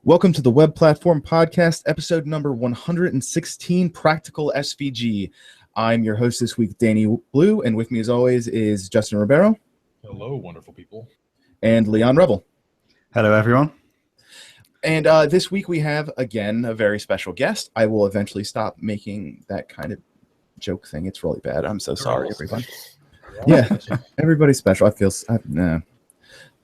Welcome to the Web Platform Podcast, episode number 116, Practical SVG. I'm your host this week, Danny Blue, and with me as always is Justin Ribeiro. Hello, wonderful people. And Leon Revel. Hello, everyone. And this week we have, again, a very special guest. I will eventually stop making that kind of joke thing. It's really bad. I'm so sorry, everyone. Yeah, everybody's special.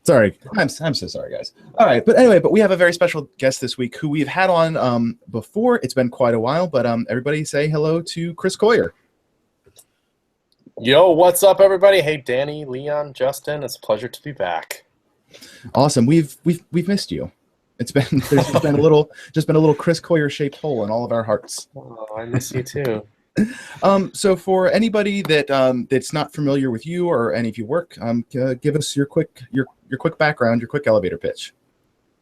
Sorry, I'm so sorry, guys. All right, but anyway, we have a very special guest this week who we've had on before. It's been quite a while, but everybody say hello to Chris Coyer. Yo, what's up, everybody? Hey, Danny, Leon, Justin. It's a pleasure to be back. Awesome. We've missed you. There's been a little Chris Coyer shaped hole in all of our hearts. Oh, I miss you too. So for anybody that's not familiar with you or any of your work, give us your quick background, your quick elevator pitch.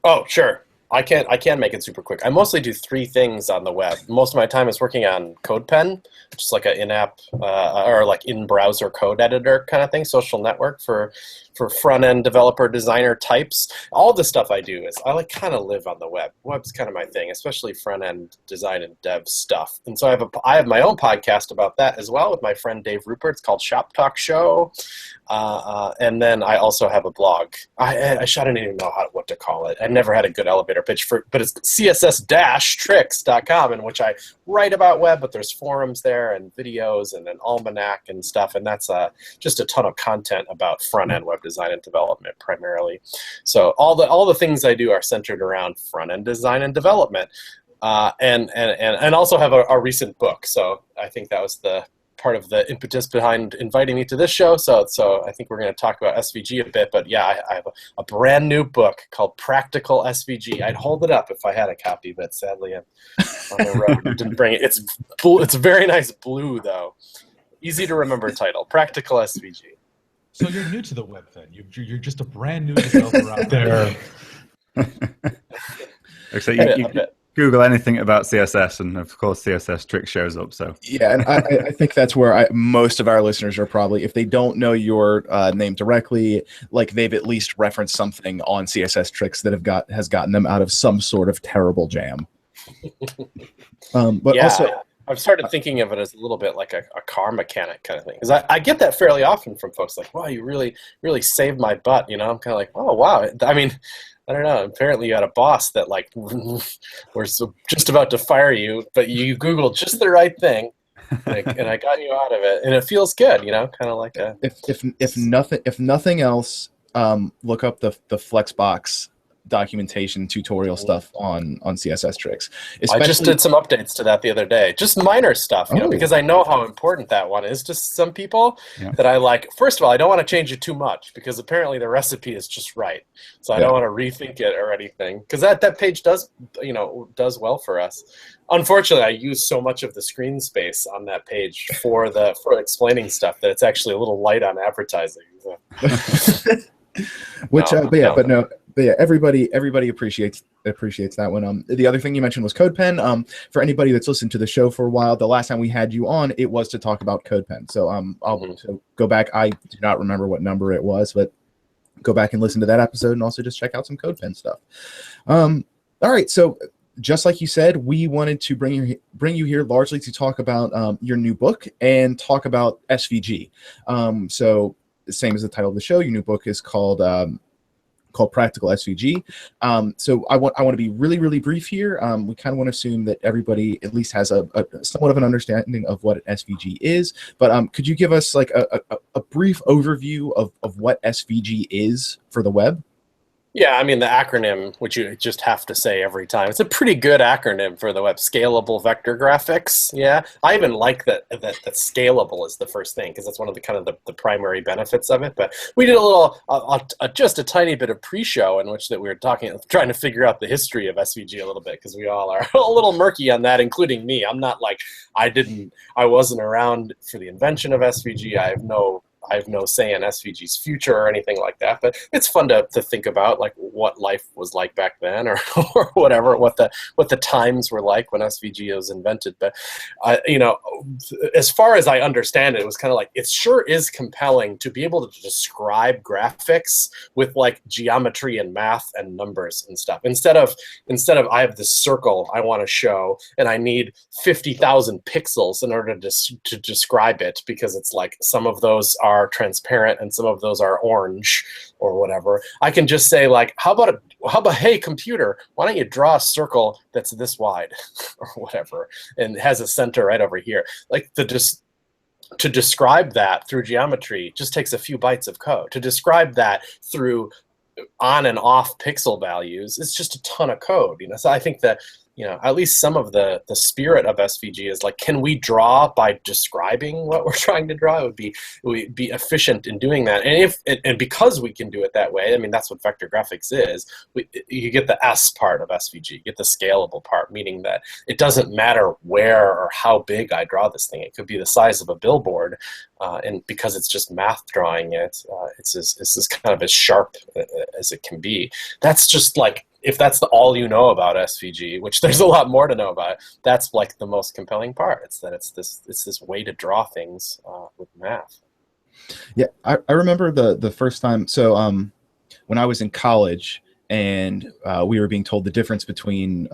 Oh, sure. I can make it super quick. I mostly do three things on the web. Most of my time is working on CodePen, which is like an in-app or like in-browser code editor kind of thing, social network for front-end developer designer types. All the stuff I do is I kind of live on the web. Web's kind of my thing, especially front-end design and dev stuff. And so I have my own podcast about that as well with my friend Dave Rupert. It's called Shop Talk Show. And then I also have a blog. I don't even know what to call it. I never had a good elevator pitch but it's css-tricks.com, in which I write about web, but there's forums there and videos and an almanac and stuff, and that's just a ton of content about front-end web design and development primarily. So all the things I do are centered around front-end design and development, and also have a recent book. So I think that was the part of the impetus behind inviting me to this show. So I think we're going to talk about SVG a bit, but yeah, I have a brand new book called Practical SVG. I'd hold it up if I had a copy, but sadly I'm on the road. Didn't bring it. It's a very nice blue though. Easy to remember title, Practical SVG. So you're new to the web then. You're just a brand new developer out there. So you Google anything about CSS, and of course CSS Tricks shows up. So yeah, and I think that's where most of our listeners are probably, if they don't know your name directly, like they've at least referenced something on CSS Tricks that has gotten them out of some sort of terrible jam. But yeah, also, I've started thinking of it as a little bit like a car mechanic kind of thing, because I get that fairly often from folks like, "Wow, you really saved my butt." You know, I'm kind of like, "Oh wow." I mean, I don't know. Apparently, you had a boss that was just about to fire you, but you Googled just the right thing, and I got you out of it, and it feels good. You know, kind of like a. If nothing else, look up the Flexbox documentation tutorial stuff on CSS Tricks. I just did some updates to that the other day, just minor stuff, you know, because I know how important that one is to some people. Yeah. That I like. First of all, I don't want to change it too much because apparently the recipe is just right, so I don't want to rethink it or anything, because that page does well for us. Unfortunately, I use so much of the screen space on that page for explaining stuff that it's actually a little light on advertising. So. Everybody appreciates that one. The other thing you mentioned was CodePen. For anybody that's listened to the show for a while, the last time we had you on, it was to talk about CodePen. So I'll go back. I do not remember what number it was, but go back and listen to that episode, and also just check out some CodePen stuff. All right, so just like you said, we wanted to bring you here largely to talk about your new book and talk about SVG. So same as the title of the show, your new book is called Practical SVG. So I want to be really, really brief here. We kind of want to assume that everybody at least has a somewhat of an understanding of what an SVG is. But could you give us like a brief overview of what SVG is for the web? Yeah, I mean, the acronym, which you just have to say every time, it's a pretty good acronym for the web. Scalable vector graphics. Yeah, I even like that scalable is the first thing, because that's one of the primary benefits of it. But we did a little, just a tiny bit of pre-show in which that we were trying to figure out the history of SVG a little bit, because we all are a little murky on that, including me. I'm not like I wasn't around for the invention of SVG. I have no I have no say in SVG's future or anything like that, but it's fun to think about like what life was like back then, or whatever, what the times were like when SVG was invented. But as far as I understand it, it was kind of like, it sure is compelling to be able to describe graphics with like geometry and math and numbers and stuff, instead of I have this circle I want to show and I need 50,000 pixels in order to describe it, because it's like some of those are transparent and some of those are orange or whatever. I can just say like, how about hey computer, why don't you draw a circle that's this wide or whatever, and has a center right over here. Like to describe that through geometry just takes a few bytes of code. To describe that through on and off pixel values, it's just a ton of code. So I think that at least some of the spirit of SVG is like, can we draw by describing what we're trying to draw? It would be efficient in doing that. And because we can do it that way, I mean, that's what vector graphics is. You get the S part of SVG, you get the scalable part, meaning that it doesn't matter where or how big I draw this thing. It could be the size of a billboard, and because it's just math drawing it, it's as kind of as sharp as it can be. That's just like, if that's all you know about SVG, which there's a lot more to know about, that's like the most compelling part. It's that it's this way to draw things with math. Yeah, I remember the first time. So when I was in college, and we were being told the difference between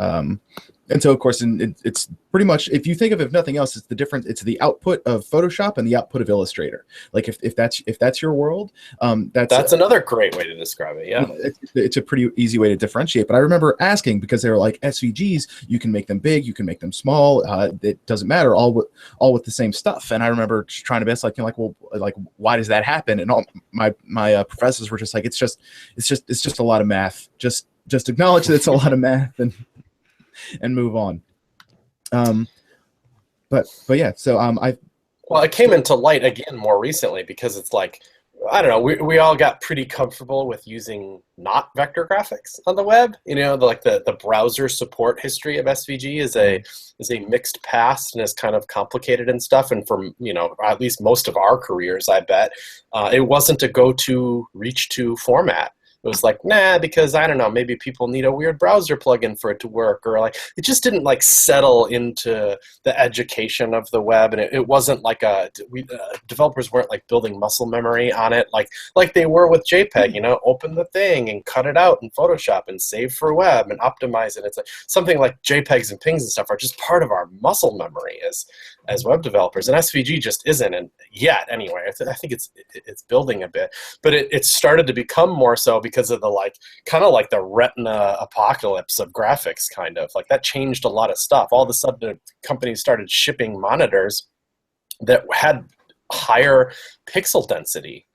and so of course, it's pretty much, if you think of it, if nothing else, it's the difference. It's the output of Photoshop and the output of Illustrator. Like if that's your world, that's another great way to describe it. Yeah, it's a pretty easy way to differentiate. But I remember asking, because they were like, SVGs, you can make them big, you can make them small. It doesn't matter, all with the same stuff. And I remember just trying to be well, like why does that happen? And all my professors were just like, it's just a lot of math. Just acknowledge that it's a lot of math and move on. But yeah, so it came into light again more recently, because it's like, I don't know, we all got pretty comfortable with using not vector graphics on the web. The browser support history of SVG is a mixed past and is kind of complicated and stuff. And for at least most of our careers, I bet it wasn't a go-to reach to format. It was like, nah, because I don't know, maybe people need a weird browser plugin for it to work, or like it just didn't like settle into the education of the web, and it wasn't like developers weren't like building muscle memory on it like they were with JPEG. Open the thing and cut it out in Photoshop and save for web and optimize it. It's like something like JPEGs and pings and stuff are just part of our muscle memory as web developers, and SVG just isn't, and yet anyway. I think it's building a bit, but it started to become more so because of the kind of like the retina apocalypse of graphics, kind of like that changed a lot of stuff. All of a sudden companies started shipping monitors that had higher pixel density.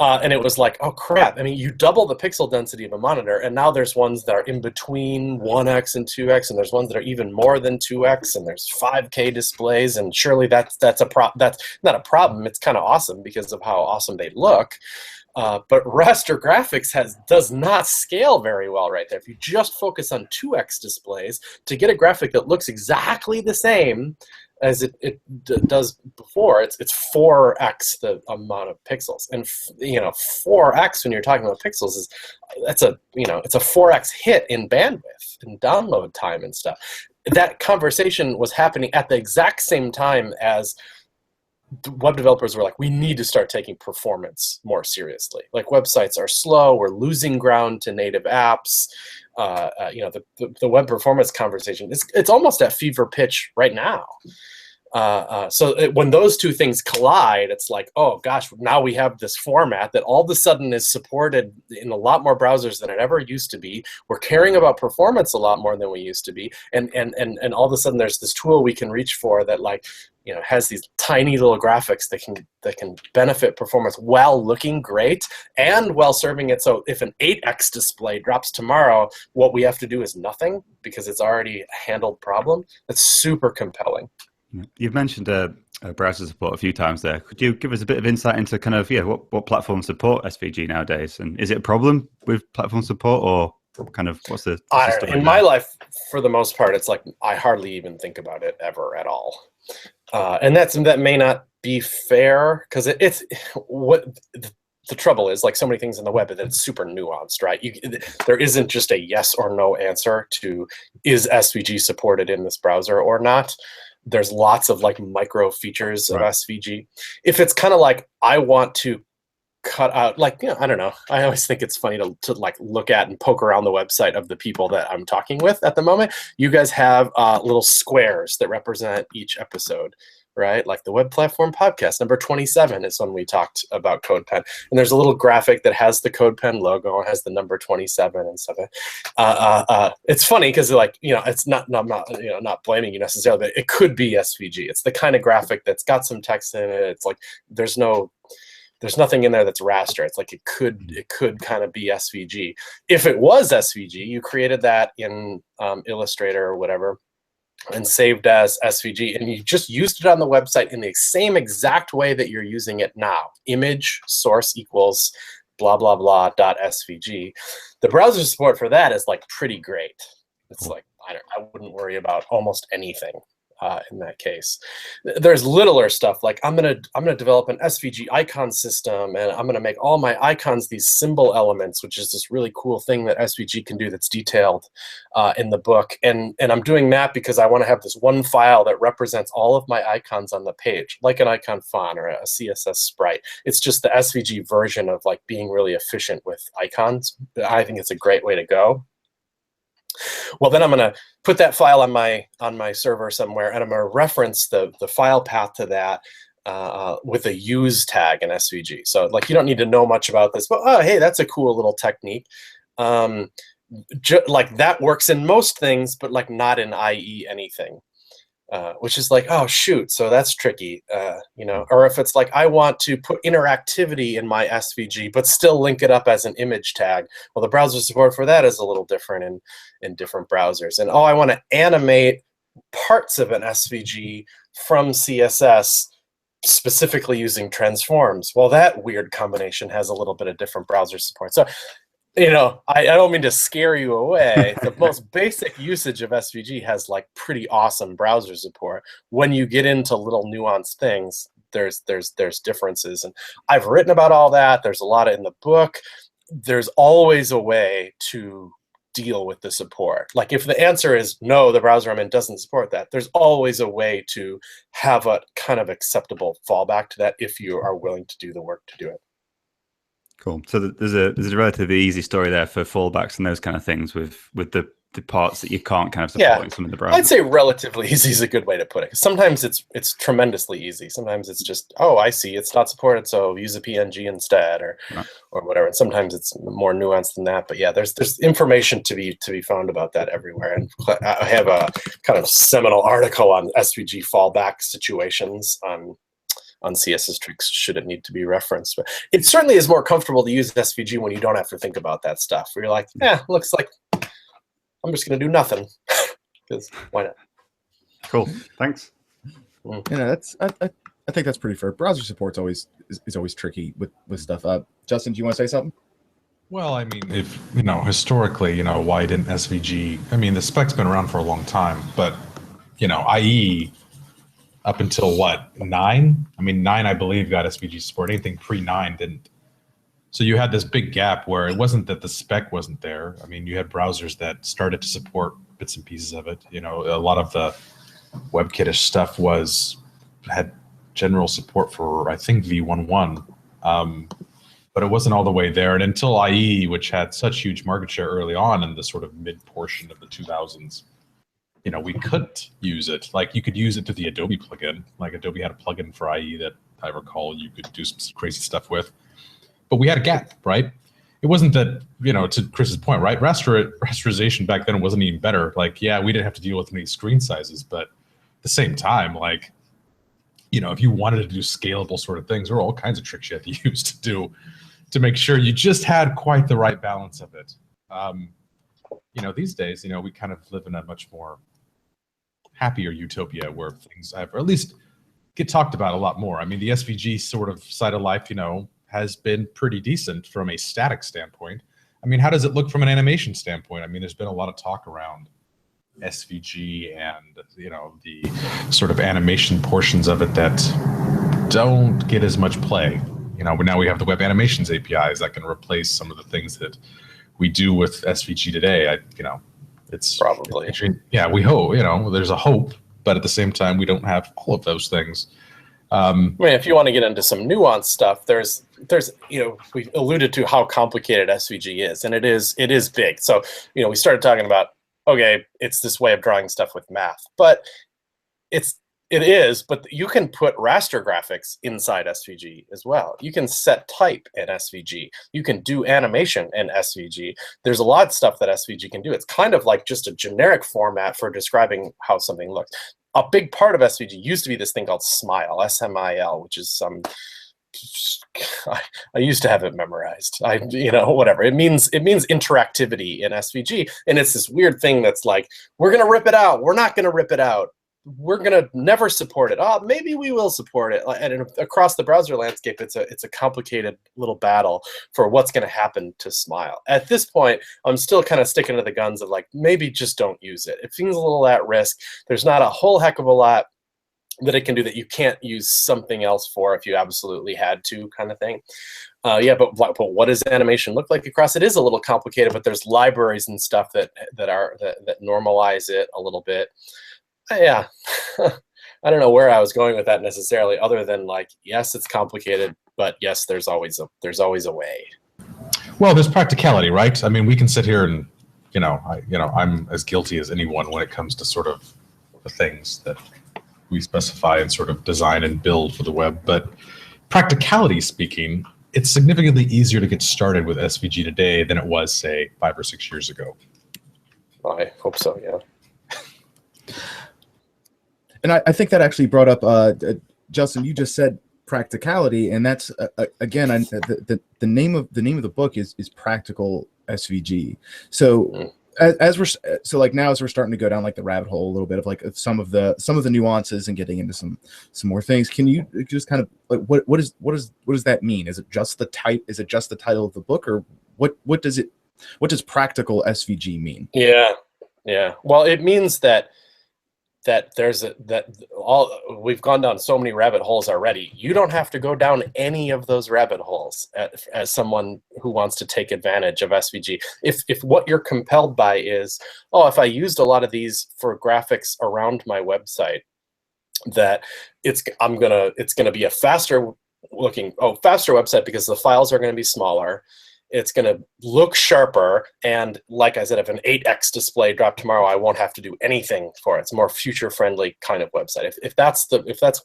And it was like, oh crap, I mean, you double the pixel density of a monitor, and now there's ones that are in between 1x and 2x, and there's ones that are even more than 2x, and there's 5K displays, and surely that's not a problem. It's kind of awesome because of how awesome they look. But raster graphics does not scale very well right there. If you just focus on 2x displays to get a graphic that looks exactly the same as it does before, it's 4x the amount of pixels, and 4x when you're talking about pixels it's a 4x hit in bandwidth and download time and stuff. That conversation was happening at the exact same time as web developers were like, we need to start taking performance more seriously. Like, websites are slow, we're losing ground to native apps. The web performance conversation, it's almost at fever pitch right now. When those two things collide, it's like, oh gosh, now we have this format that all of a sudden is supported in a lot more browsers than it ever used to be. We're caring about performance a lot more than we used to be, and all of a sudden there's this tool we can reach for that has these tiny little graphics that can benefit performance while looking great and while serving it. So if an 8x display drops tomorrow, what we have to do is nothing because it's already a handled problem. That's super compelling. You've mentioned browser support a few times there. Could you give us a bit of insight into kind of what platforms support SVG nowadays? And is it a problem with platform support, or kind of what's the system? In my life, for the most part, it's like I hardly even think about it ever at all. And that may not be fair, because it's what the trouble is, like so many things in the web, that it's super nuanced, right? There isn't just a yes or no answer to, is SVG supported in this browser or not? There's lots of like micro features of SVG. If it's kind of like, I want to cut out, like, I don't know. I always think it's funny to like look at and poke around the website of the people that I'm talking with at the moment. You guys have little squares that represent each episode, right? Like the Web Platform Podcast, number 27 is when we talked about CodePen. And there's a little graphic that has the CodePen logo and has the number 27 and stuff. It's funny because, like, it's not blaming you necessarily, but it could be SVG. It's the kind of graphic that's got some text in it. It's like there's nothing in there that's raster. It's like it could kind of be SVG. If it was SVG, you created that in Illustrator or whatever, and saved as SVG, and you just used it on the website in the same exact way that you're using it now. Image source equals blah blah blah .svg. The browser support for that is like pretty great. It's like I wouldn't worry about almost anything in that case. There's littler stuff like I'm gonna develop an SVG icon system, and I'm gonna make all my icons these symbol elements, which is this really cool thing that SVG can do that's detailed in the book. And I'm doing that because I want to have this one file that represents all of my icons on the page, like an icon font or a CSS sprite. It's just the SVG version of like being really efficient with icons. I think it's a great way to go. Well, then I'm going to put that file on my server somewhere, and I'm going to reference the file path to that with a use tag in SVG. So like you don't need to know much about this, but oh, hey, that's a cool little technique. Like that works in most things, but like not in IE anything. Which is like, oh shoot, so that's tricky, or if it's like I want to put interactivity in my SVG but still link it up as an image tag. Well, the browser support for that is a little different in different browsers. And I want to animate parts of an SVG from CSS specifically using transforms. Well, that weird combination has a little bit of different browser support. So I don't mean to scare you away. The most basic usage of SVG has like pretty awesome browser support. When you get into little nuanced things, there's differences. And I've written about all that. There's a lot in the book. There's always a way to deal with the support. Like if the answer is no, the browser I'm in doesn't support that, there's always a way to have a kind of acceptable fallback to that if you are willing to do the work to do it. Cool. So there's a relatively easy story there for fallbacks and those kind of things with the parts that you can't kind of support in some of the browsers. I'd say relatively easy is a good way to put it. Sometimes it's tremendously easy. Sometimes it's just, oh, I see, it's not supported, so use a PNG instead, or whatever. And sometimes it's more nuanced than that. But yeah, there's information to be found about that everywhere. And I have a kind of seminal article on SVG fallback situations on CSS tricks should it need to be referenced. But it certainly is more comfortable to use SVG when you don't have to think about that stuff. Where you're like, looks like I'm just going to do nothing, because why not? Cool, thanks. That's I think that's pretty fair. Browser support's always tricky with stuff. Justin, do you want to say something? Well, I mean, if historically, why didn't SVG? I mean, the spec's been around for a long time, but IE. Up until what, 9? I mean, 9, I believe, got SVG support. Anything pre-9 didn't. So you had this big gap where it wasn't that the spec wasn't there. I mean, you had browsers that started to support bits and pieces of it. A lot of the WebKit-ish stuff had general support for, I think, v1.1. But it wasn't all the way there. And until IE, which had such huge market share early on in the sort of mid-portion of the 2000s, we couldn't use it. Like you could use it to the Adobe plugin. Like Adobe had a plugin for IE that I recall you could do some crazy stuff with. But we had a gap, right? It wasn't that, to Chris's point, right? Rasterization back then wasn't even better. Like, yeah, we didn't have to deal with many screen sizes, but at the same time, like, if you wanted to do scalable sort of things, there were all kinds of tricks you had to use to make sure you just had quite the right balance of it. These days, we kind of live in a much more happier utopia where things have, or at least get talked about a lot more. I mean, the SVG sort of side of life, has been pretty decent from a static standpoint. I mean, how does it look from an animation standpoint? I mean, there's been a lot of talk around SVG and the sort of animation portions of it that don't get as much play. But now we have the web animations APIs that can replace some of the things that we do with SVG today. It's probably, we hope, there's a hope, but at the same time, we don't have all of those things. I mean, if you want to get into some nuanced stuff, there's we alluded to how complicated SVG is, and it is big. So, we started talking about, okay, it's this way of drawing stuff with math, but it is, but you can put raster graphics inside SVG as well. You can set type in SVG. You can do animation in SVG. There's a lot of stuff that SVG can do. It's kind of like just a generic format for describing how something looks. A big part of SVG used to be this thing called SMILE, S-M-I-L, which is some, I used to have it memorized. Whatever. It means interactivity in SVG. And it's this weird thing that's like, we're going to rip it out. We're not going to rip it out. We're going to never support it. Oh, maybe we will support it. And across the browser landscape, it's a complicated little battle for what's going to happen to SMILE. At this point, I'm still kind of sticking to the guns of like, maybe just don't use it. It seems a little at risk. There's not a whole heck of a lot that it can do that you can't use something else for if you absolutely had to, kind of thing. But what does animation look like across? It is a little complicated, but there's libraries and stuff that normalize it a little bit. Yeah, I don't know where I was going with that necessarily, other than like, yes, it's complicated, but yes, there's always a way. Well, there's practicality, right? I mean, we can sit here and I'm as guilty as anyone when it comes to sort of the things that we specify and sort of design and build for the web. But practicality speaking, it's significantly easier to get started with SVG today than it was, say, 5 or 6 years ago. I hope so, yeah. And I think that actually brought up, Justin, you just said practicality, and that's again, the name of the book is Practical SVG. So as we're starting to go down like the rabbit hole a little bit of like some of the nuances and getting into some more things. Can you just kind of like what does that mean? Is it just the type? Is it just the title of the book, or what does Practical SVG mean? Yeah. Well, it means that we've gone down so many rabbit holes already. You don't have to go down any of those rabbit holes as someone who wants to take advantage of SVG. If what you're compelled by is, if I used a lot of these for graphics around my website, that it's gonna be a faster website because the files are gonna be smaller. It's going to look sharper, and like I said, if an 8x display dropped tomorrow, I won't have to do anything for it. It's a more future-friendly kind of website. If that's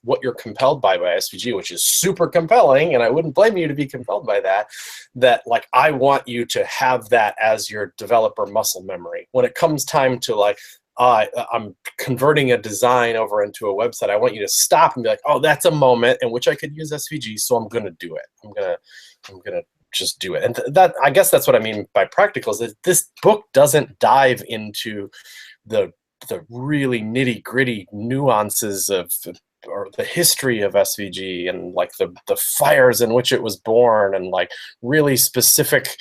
what you're compelled by SVG, which is super compelling, and I wouldn't blame you to be compelled by that like I want you to have that as your developer muscle memory. When it comes time to like, I'm converting a design over into a website, I want you to stop and be like, that's a moment in which I could use SVG, so I'm going to do it. I'm gonna just do it. And that, I guess that's what I mean by practical, is that this book doesn't dive into the really nitty gritty nuances or the history of SVG and like the fires in which it was born and like really specific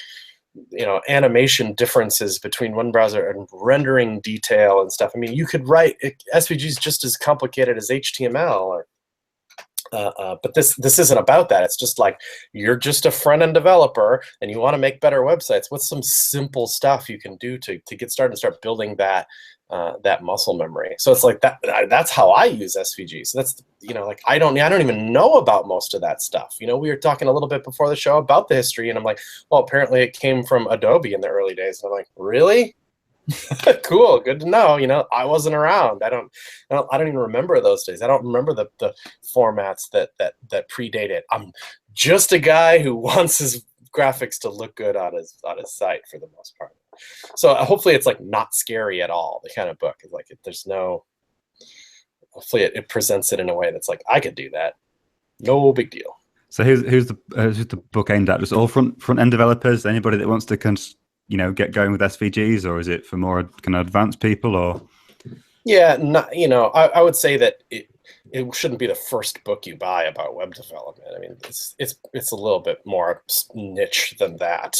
animation differences between one browser and rendering detail and stuff. I mean, you could write SVG is just as complicated as HTML but this isn't about that. It's just like, you're just a front-end developer and you want to make better websites. What's some simple stuff you can do to get started and start building that muscle memory? So it's like that's how I use SVG. So that's like I don't even know about most of that stuff. We were talking a little bit before the show about the history, and I'm like, well, apparently it came from Adobe in the early days. And I'm like, really? Cool, good to know. I wasn't around. I don't even remember those days. I don't remember the formats that predate it. I'm just a guy who wants his graphics to look good on his site for the most part. So hopefully it's like not scary at all. The kind of book is like hopefully it presents it in a way that's like, I could do that. No big deal. So who's the book aimed at? Just all front end developers? Anybody that wants to get going with SVGs, or is it for more kind of advanced people? Or yeah, I would say that it shouldn't be the first book you buy about web development. I mean, it's a little bit more niche than that.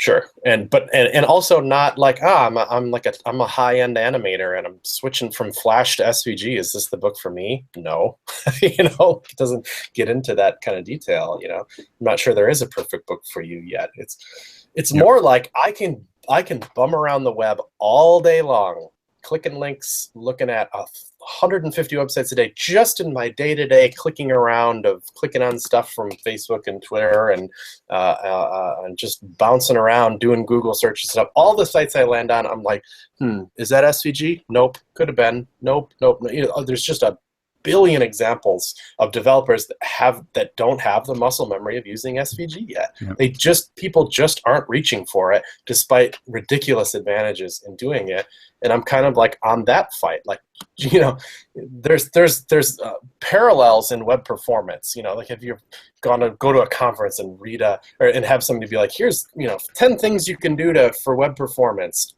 Sure, and also not like I'm a high-end animator and I'm switching from Flash to SVG. Is this the book for me? No, it doesn't get into that kind of detail. I'm not sure there is a perfect book for you yet. It's more like I can bum around the web all day long, clicking links, looking at 150 websites a day, just in my day-to-day clicking around of clicking on stuff from Facebook and Twitter and just bouncing around doing Google searches and stuff. All the sites I land on, I'm like, is that SVG? Nope. Could have been. Nope. There's just a billion examples of developers that don't have the muscle memory of using SVG yet. Yep. People just aren't reaching for it, despite ridiculous advantages in doing it. And I'm kind of like on that fight. Like, there's parallels in web performance. Like if you're gonna go to a conference and read and have somebody be like, here's 10 things you can do for web performance.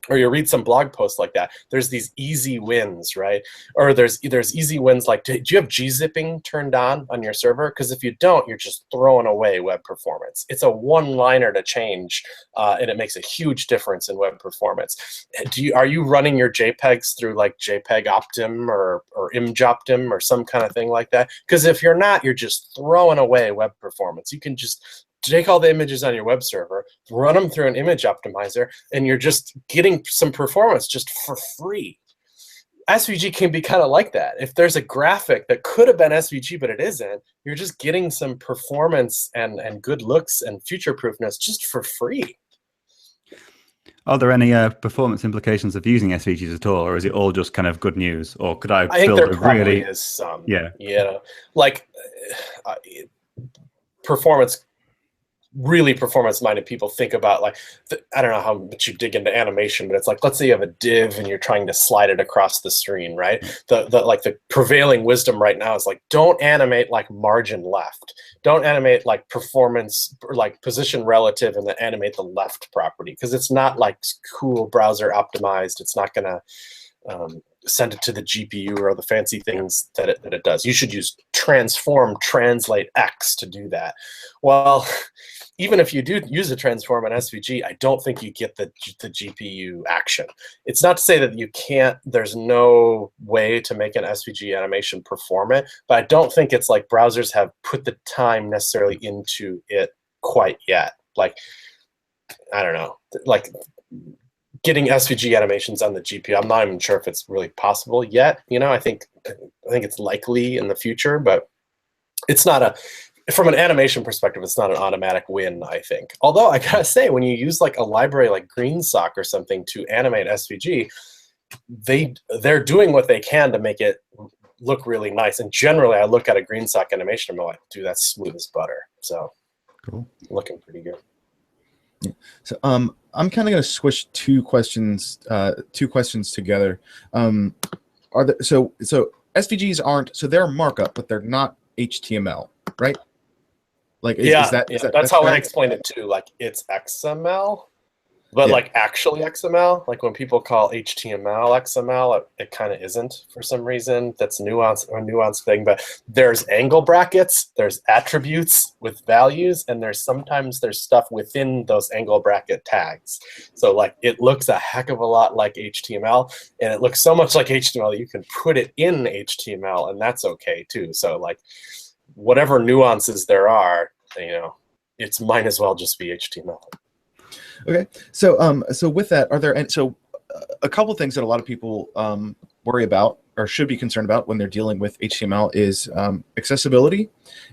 Or you read some blog post like that, there's these easy wins, right? Or there's easy wins like, do you have gzipping turned on your server? Because if you don't, you're just throwing away web performance. It's a one-liner to change, and it makes a huge difference in web performance. Are you running your JPEGs through like JPEG Optim or ImgOptim or some kind of thing like that? Because if you're not, you're just throwing away web performance. You can just take all the images on your web server, run them through an image optimizer, and you're just getting some performance just for free. SVG can be kind of like that. If there's a graphic that could have been SVG but it isn't, you're just getting some performance and good looks and future-proofness just for free. Are there any performance implications of using SVGs at all, or is it all just kind of good news? Or could I think build there a probably really is some. Yeah. Like performance. Really performance-minded people think about like I don't know how much you dig into animation, but it's like, let's say you have a div and you're trying to slide it across the screen, right? The prevailing wisdom right now is like, don't animate like margin left. Don't animate like performance or like position relative and then animate the left property, because it's not like cool browser optimized. It's not gonna send it to the GPU or the fancy things that it does. You should use transform translate X to do that. Well, even if you do use a transform in SVG, I don't think you get the GPU action. It's not to say that you can't, there's no way to make an SVG animation perform it, but I don't think it's like browsers have put the time necessarily into it quite yet. Like, I don't know, like getting SVG animations on the GPU, I'm not even sure if it's really possible yet. I think it's likely in the future, but it's not from an animation perspective, it's not an automatic win, I think. Although I gotta say, when you use like a library like GreenSock or something to animate SVG, they're doing what they can to make it look really nice. And generally, I look at a GreenSock animation and I'm like, dude, that's smooth as butter. So cool, looking pretty good. Yeah. So I'm kind of going to switch two questions together. So SVGs aren't, so they're markup, but they're not HTML, right? Like, is that's how I explain it too. Like, it's XML, but like actually XML. Like when people call HTML XML, it kind of isn't for some reason. That's a nuanced thing. But there's angle brackets, there's attributes with values, and sometimes there's stuff within those angle bracket tags. So like it looks a heck of a lot like HTML, and it looks so much like HTML that you can put it in HTML, and that's okay too. So like, whatever nuances there are, it's might as well just be HTML. Okay, so with that, are there a couple things that a lot of people worry about or should be concerned about when they're dealing with HTML is accessibility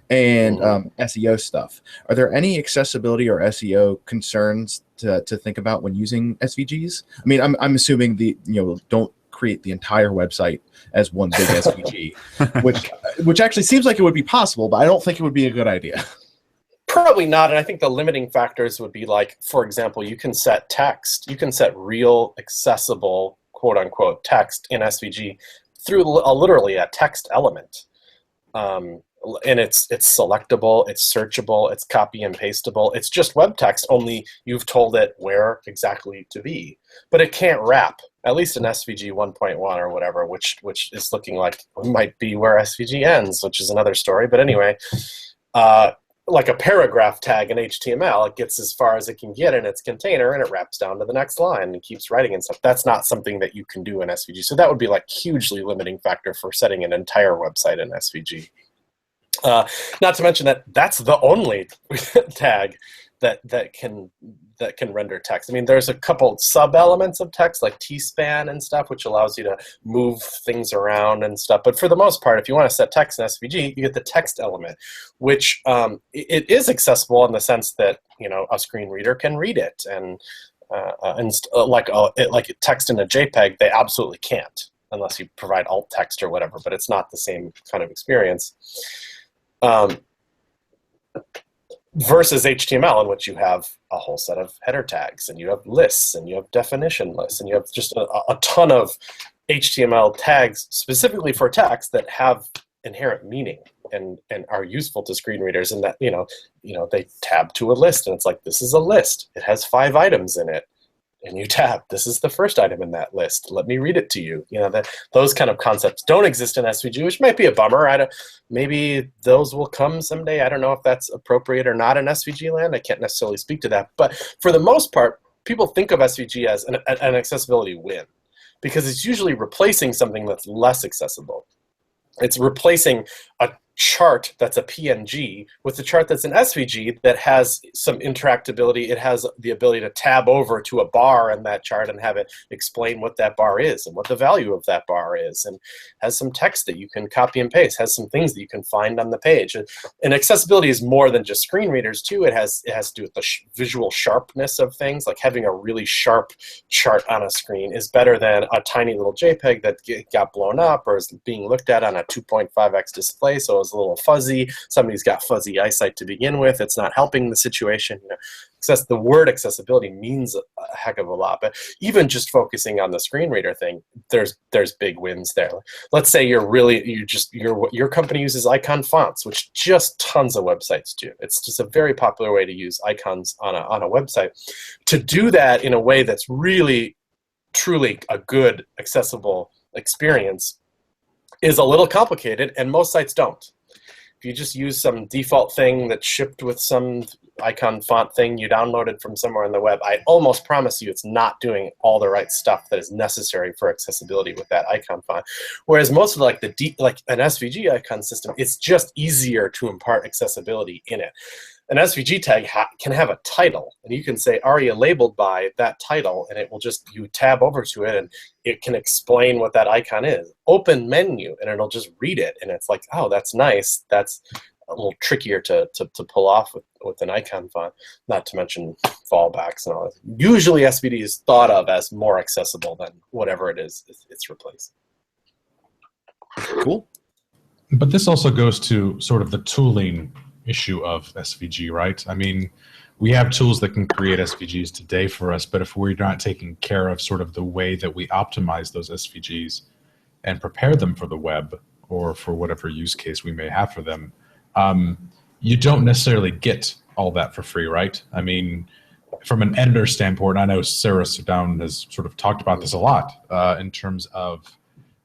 and SEO stuff. Are there any accessibility or SEO concerns to think about when using SVGs? I mean, I'm assuming don't create the entire website as one big SVG, which actually seems like it would be possible, but I don't think it would be a good idea. Probably not, and I think the limiting factors would be like, for example, you can set text, you can set real accessible quote-unquote text in SVG through literally a text element. And it's selectable, it's searchable, it's copy and pastable. It's just web text, only you've told it where exactly to be. But it can't wrap, at least in SVG 1.1 or whatever, which is looking like it might be where SVG ends, which is another story. But anyway, like a paragraph tag in HTML. It gets as far as it can get in its container, and it wraps down to the next line and keeps writing and stuff. That's not something that you can do in SVG. So that would be like hugely limiting factor for setting an entire website in SVG. Not to mention that that's the only tag that can render text. I mean, there's a couple sub-elements of text like tspan and stuff, which allows you to move things around and stuff. But for the most part, if you want to set text in SVG, you get the text element, which it is accessible in the sense that, you know, a screen reader can read it, and like text in a JPEG, they absolutely can't unless you provide alt text or whatever. But it's not the same kind of experience. Versus HTML, in which you have a whole set of header tags, and you have lists, and you have definition lists, and you have just a ton of HTML tags specifically for text that have inherent meaning and are useful to screen readers, and that you know they tab to a list, and it's like, this is a list. It has 5 items in it. And you tab, this is the first item in that list. Let me read it to you. You know, those kind of concepts don't exist in SVG, which might be a bummer. Maybe those will come someday. I don't know if that's appropriate or not in SVG land. I can't necessarily speak to that. But for the most part, people think of SVG as an accessibility win, because it's usually replacing something that's less accessible. It's replacing a chart that's a PNG with a chart that's an SVG that has some interactability. It has the ability to tab over to a bar in that chart and have it explain what that bar is and what the value of that bar is, and has some text that you can copy and paste, has some things that you can find on the page. And accessibility is more than just screen readers too. It has to do with the visual sharpness of things. Like having a really sharp chart on a screen is better than a tiny little JPEG that got blown up or is being looked at on a 2.5x display, so it's a little fuzzy. Somebody's got fuzzy eyesight to begin with. It's not helping the situation. You know, the word accessibility means a heck of a lot. But even just focusing on the screen reader thing, there's big wins there. Let's say your company uses icon fonts, which just tons of websites do. It's just a very popular way to use icons on a website. To do that in a way that's really, truly a good, accessible experience is a little complicated, and most sites don't. If you just use some default thing that's shipped with some icon font thing you downloaded from somewhere on the web, I almost promise you it's not doing all the right stuff that is necessary for accessibility with that icon font. Whereas most of like an SVG icon system, it's just easier to impart accessibility in it. An SVG tag can have a title, and you can say ARIA labeled by that title, and it will just, you tab over to it, and it can explain what that icon is. Open menu, and it'll just read it, and it's like, oh, that's nice. That's a little trickier to pull off with an icon font, not to mention fallbacks and all that. Usually SVG is thought of as more accessible than whatever it is it's replacing. Cool. But this also goes to sort of the tooling issue of SVG, right? I mean, we have tools that can create SVGs today for us, but if we're not taking care of sort of the way that we optimize those SVGs and prepare them for the web or for whatever use case we may have for them, you don't necessarily get all that for free, right? I mean, from an editor standpoint, I know Sarah Sudown has sort of talked about this a lot in terms of,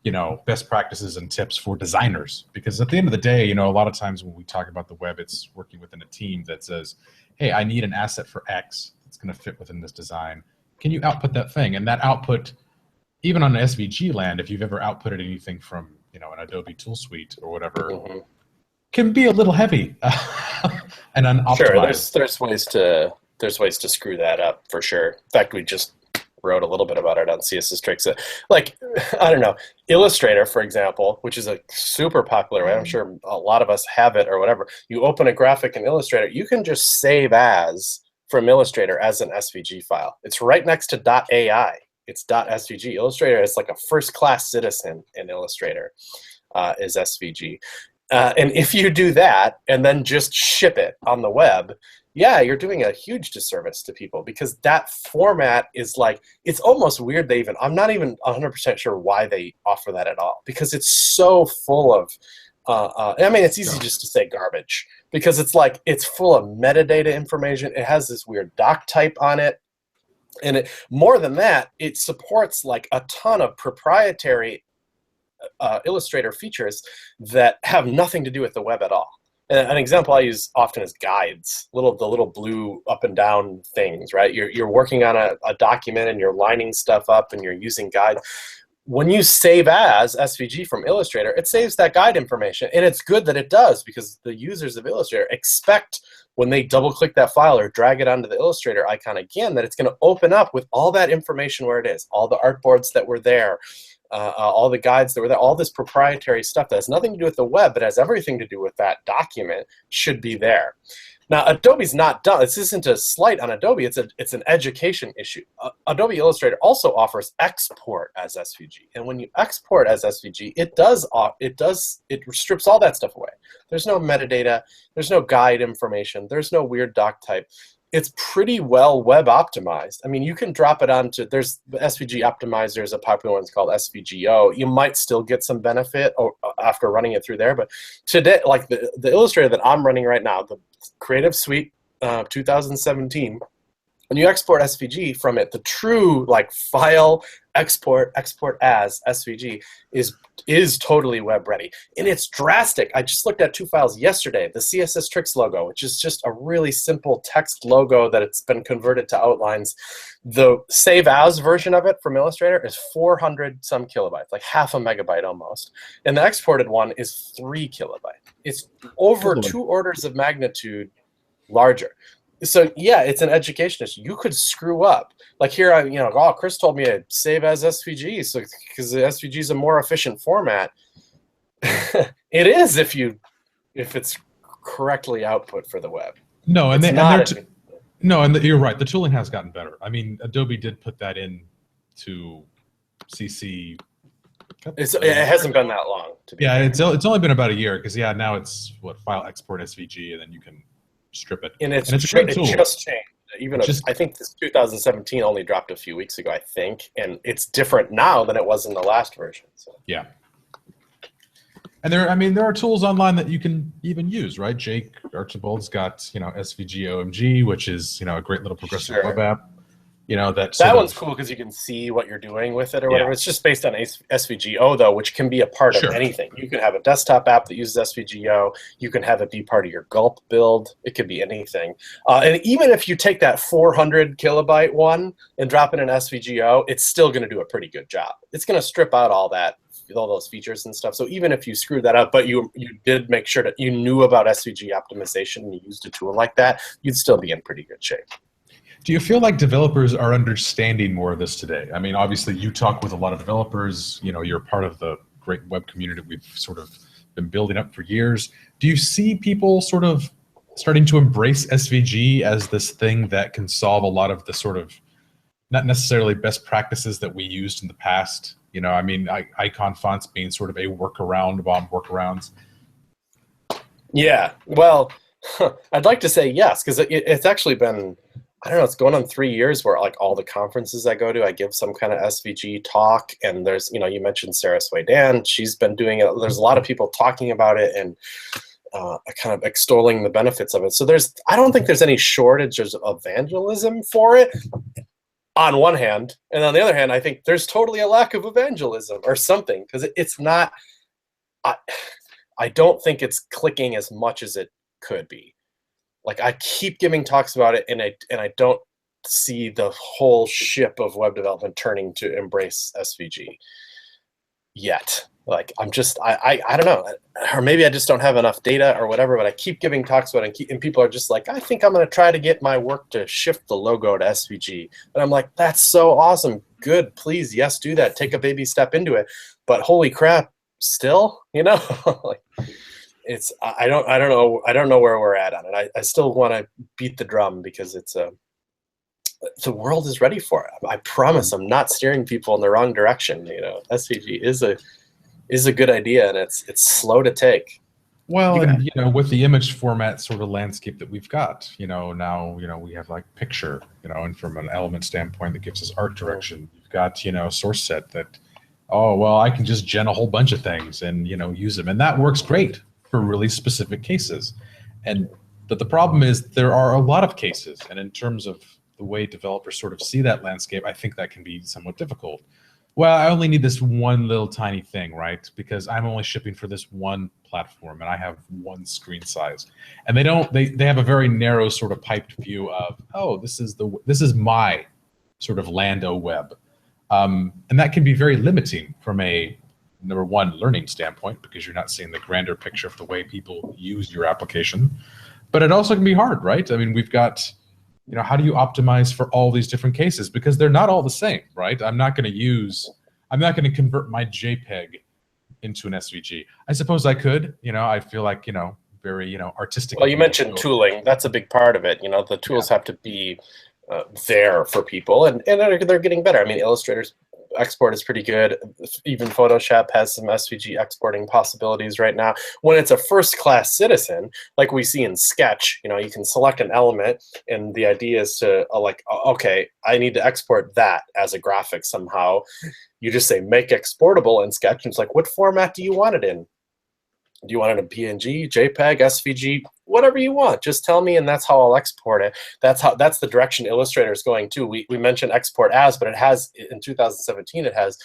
you know, best practices and tips for designers. Because at the end of the day, you know, a lot of times when we talk about the web, it's working within a team that says, hey, I need an asset for X that's going to fit within this design. Can you output that thing? And that output, even on SVG land, if you've ever outputted anything from, you know, an Adobe tool suite or whatever, can be a little heavy and unoptimized. Sure, there's ways to screw that up for sure. In fact, we just wrote a little bit about it on CSS Tricks. Like, I don't know, Illustrator, for example, which is a super popular way. I'm sure a lot of us have it or whatever. You open a graphic in Illustrator, you can just save as from Illustrator as an SVG file. It's right next to .ai. It's .svg. Illustrator is like a first-class citizen in Illustrator, is SVG. And if you do that and then just ship it on the web, yeah, you're doing a huge disservice to people, because that format is like, it's almost weird I'm not even 100% sure why they offer that at all, because it's so full of, I mean, it's easy just to say garbage, because it's like, it's full of metadata information. It has this weird doc type on it. And more than that, it supports like a ton of proprietary Illustrator features that have nothing to do with the web at all. And an example I use often is guides, the little blue up and down things, right? You're working on a document and you're lining stuff up and you're using guides. When you save as SVG from Illustrator, it saves that guide information. And it's good that it does, because the users of Illustrator expect when they double click that file or drag it onto the Illustrator icon again, that it's going to open up with all that information where it is, all the artboards that were there, all the guides that were there, all this proprietary stuff that has nothing to do with the web, but has everything to do with that document should be there. Now, Adobe's not done. This isn't a slight on Adobe. It's an education issue. Adobe Illustrator also offers export as SVG, and when you export as SVG, it strips all that stuff away. There's no metadata. There's no guide information. There's no weird doc type. It's pretty well web optimized. I mean, you can drop it onto, there's the SVG optimizer is a popular one. It's called SVGO. You might still get some benefit after running it through there, but today, like the Illustrator that I'm running right now, the Creative Suite 2017, when you export SVG from it, the true like file export as SVG is totally web ready, and it's drastic. I just looked at 2 files yesterday. The CSS Tricks logo, which is just a really simple text logo that it's been converted to outlines. The save as version of it from Illustrator is 400 some kilobytes, like half a megabyte almost, and the exported one is 3 kilobytes. It's over 2 orders of magnitude larger. So yeah, it's an education issue. You could screw up. Like here, Chris told me to save as SVG, so because the SVG is a more efficient format. It is if it's correctly output for the web. No, and you're right. The tooling has gotten better. I mean, Adobe did put that in to CC. It hasn't been that long. It's only been about a year, because now it's file export SVG, and then you can strip it. And it's a great tool. It just changed. I think this 2017 only dropped a few weeks ago, I think, and it's different now than it was in the last version. So. Yeah. And there are tools online that you can even use, right? Jake Archibald's got SVG OMG, which is a great little progressive web app. That one's cool because you can see what you're doing with it or whatever. It's just based on SVGO though, which can be a part of anything. You can have a desktop app that uses SVGO. You can have it be part of your Gulp build. It could be anything. And even if you take that 400 kilobyte one and drop it in SVGO, it's still going to do a pretty good job. It's going to strip out all those features and stuff. So even if you screwed that up, but you did make sure that you knew about SVG optimization and you used a tool like that, you'd still be in pretty good shape. Do you feel like developers are understanding more of this today? I mean, obviously, you talk with a lot of developers. You're part of the great web community that we've sort of been building up for years. Do you see people sort of starting to embrace SVG as this thing that can solve a lot of the sort of, not necessarily best practices that we used in the past? Icon fonts being sort of a workaround of workarounds. Yeah, well, I'd like to say yes, because it's actually been, I don't know, it's going on 3 years where like all the conferences I go to, I give some kind of SVG talk, and there's, you mentioned Sarah Swaydan, she's been doing it. There's a lot of people talking about it and kind of extolling the benefits of it. So I don't think there's any shortage of evangelism for it on one hand, and on the other hand, I think there's totally a lack of evangelism or something, because it's not, I don't think it's clicking as much as it could be. Like I keep giving talks about it, and I don't see the whole ship of web development turning to embrace SVG yet. Like I don't know, or maybe I just don't have enough data or whatever. But I keep giving talks about it, and people are just like, I think I'm going to try to get my work to shift the logo to SVG. And I'm like, that's so awesome, good, please, yes, do that. Take a baby step into it. But holy crap, still, like. I don't know where we're at on it. I still want to beat the drum because the world is ready for it. I promise I'm not steering people in the wrong direction. SVG is a good idea, and it's slow to take. Well, and with the image format sort of landscape that we've got, now we have like picture, and from an element standpoint that gives us art direction. You've got source set that, I can just gen a whole bunch of things and use them, and that works great for really specific cases. But the problem is there are a lot of cases, and in terms of the way developers sort of see that landscape, I think that can be somewhat difficult. well, I only need this one little tiny thing, right? Because I'm only shipping for this one platform, and I have one screen size. And they have a very narrow sort of piped view of, oh, this is my sort of land o web, and that can be very limiting from a number one learning standpoint, because you're not seeing the grander picture of the way people use your application. But it also can be hard, right? I mean, we've got, how do you optimize for all these different cases? Because they're not all the same, right? I'm not going to convert my JPEG into an SVG. I suppose I could, I feel like, very, artistic. Well, you mentioned tooling. That's a big part of it. The tools have to be there for people, and they're getting better. I mean, Illustrator's export is pretty good. Even Photoshop has some SVG exporting possibilities right now. When it's a first-class citizen, like we see in Sketch, you can select an element, and the idea is to okay, I need to export that as a graphic somehow. You just say make exportable in Sketch, and it's like, what format do you want it in? Do you want it in PNG, JPEG, SVG, whatever you want? Just tell me, and that's how I'll export it. That's the direction Illustrator is going to. We mentioned export as, but it has, in 2017, it has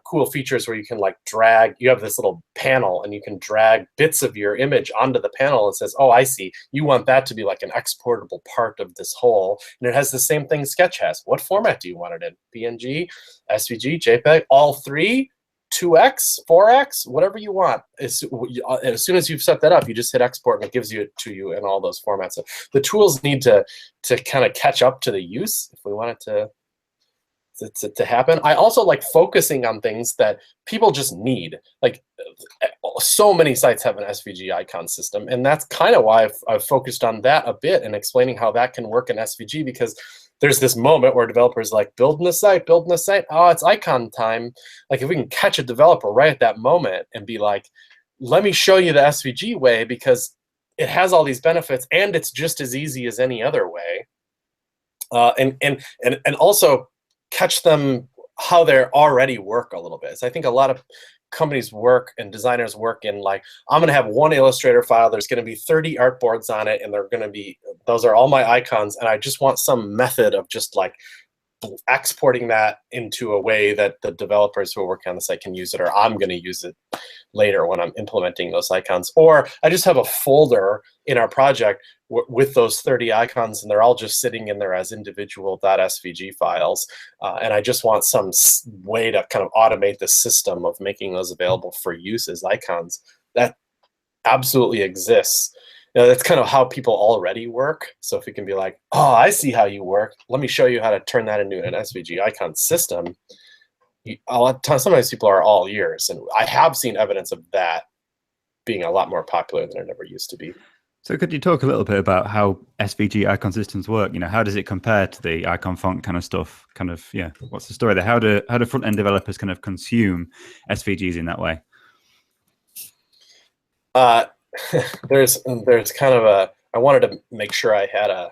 cool features where you can drag. You have this little panel, and you can drag bits of your image onto the panel. It says, oh, I see. You want that to be like an exportable part of this whole, and it has the same thing Sketch has. What format do you want it in? PNG, SVG, JPEG, all three? 2x, 4x, whatever you want. As soon as you've set that up, you just hit export, and it gives it to you in all those formats. So the tools need to kind of catch up to the use if we want it to happen. I also like focusing on things that people just need. So many sites have an SVG icon system, and that's kind of why I've focused on that a bit and explaining how that can work in SVG, because there's this moment where developers building a site. Oh, it's icon time. If we can catch a developer right at that moment and be like, let me show you the SVG way, because it has all these benefits and it's just as easy as any other way. And also catch them how they already work a little bit. So I think a lot of companies work and designers work in I'm going to have one Illustrator file. There's going to be 30 artboards on it, and they're going to be, those are all my icons, and I just want some method of just exporting that into a way that the developers who are working on the site can use it, or I'm going to use it later when I'm implementing those icons. Or I just have a folder in our project with those 30 icons, and they're all just sitting in there as individual .svg files. And I just want some way to kind of automate the system of making those available for use as icons. That absolutely exists. That's kind of how people already work. So if you can be like, oh, I see how you work. Let me show you how to turn that into an SVG icon system. Sometimes people are all ears. And I have seen evidence of that being a lot more popular than it ever used to be. So could you talk a little bit about how SVG icon systems work? How does it compare to the icon font kind of stuff? What's the story there? How do front-end developers kind of consume SVGs in that way? There's kind of I wanted to make sure I had a